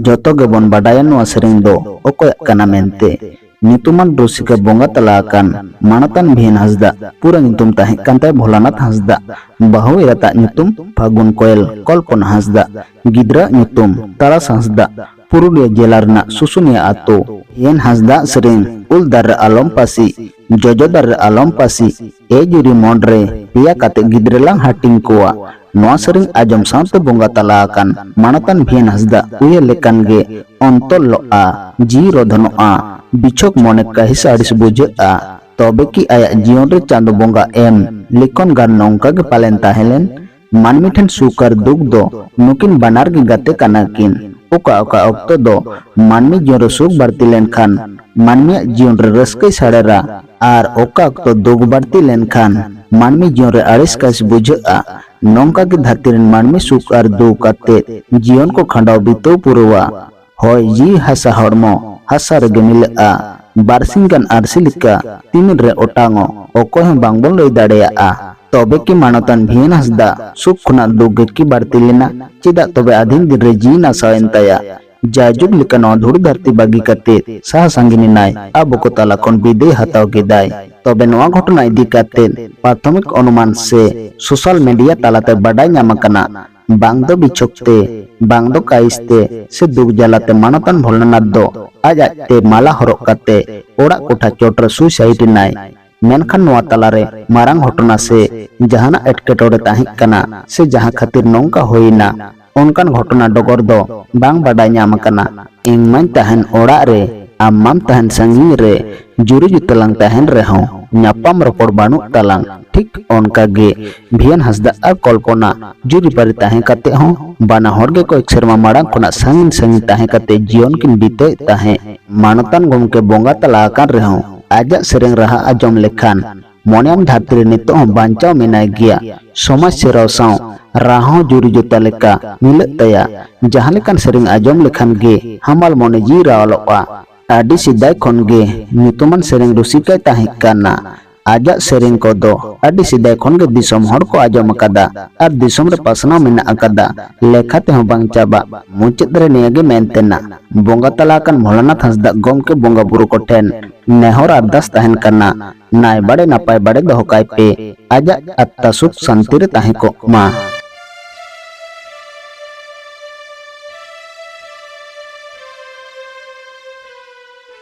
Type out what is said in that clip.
joto gebon badayan noa sering do okoyak kana mente nyutuman rusika bonga tala akan manatan Bhian Hasda pura nyutum tahe kantai Bholanath Hasda bahu irata nyutum Phagun Koel Kolpona Hasda gidra nyutum Taras Hasda Purulia jelarna susunia ato Hien Hasda sering ul dar alom pasi jojo dar alom pasi juri mondre pia kate gidrelang hating kuwa noa sering ajam sante bonga tala akan manatan Bhian Hasda uye lekan ge ontol lo a ji rodhono a bichok mone kahis aris buja a tobe ki ayak jion re chando bonga em likon gan nongka ge palen tahelen manmi then sukar duk do nukin banar ge gate kanakin oka okto do manmi jion re suk barti len khan manmi jion re raskai sadera ar oka okto duk barti len khan manmi jion re aris kahis buja a nongka ge dhatiren manmi suk ar duk kate jion ko khandaw bito purwa hoy ji hasa hormo hasa rege mila'a barsingkan arsilika timin re otango okoy hon bangbon loi dadeya'a tobe ki manatan Bhian Hasda suk khuna duge ki bartilena cedak tobe adhin din re ji na saentaya jajug lika no dhur dharti bagi kate sah sangini nai aboko tala kon bidai hataw gedai tobe noa ghotona idi kate prathomik anuman se social media talate badai nyamakana bang do bichokte bang do kaiste se dug jalate manatan Bholanath do ajak te mala horok kate orak kotha chotra suicide nai menkan noa talare marang ghotona se jahana etketore tahi kana se jaha khatir nongka hoina onkan ghotona dogor do bang badai nyamakana ingman tahen orak re amam tahen sanging re juri jutelang tahen reho nyapam ropor banuk talang ठीक onka ge Bhian Hasda ar Kolpona juri pari tahe kate ho bana hor ge ko ekserma marang khona sangin sangin tahe kate jion kin bite tahe manatan gomke bonga tala akan reho ajak sereng raha ajom lekhan moneam dharti nito banchaw menai gia somaj serau saw raho juri jota leka milak taya jahan lekan sering ajom lekhan ge hamal mone ji rawaloa adi sidai khon ge nyutuman sereng rusikai tahe kana ajak sering kodo adi sidai khon ge disom hor ko ajom akada ar disom re pasna mena akada lekha te bang chaba muchet re niage mentena bonga talakan Bholanath Hasda gomke bonga buru ko ten nehor ardas tahen kana nai bade napai bade doho kai pe ajak atta suk santir tahe ko ma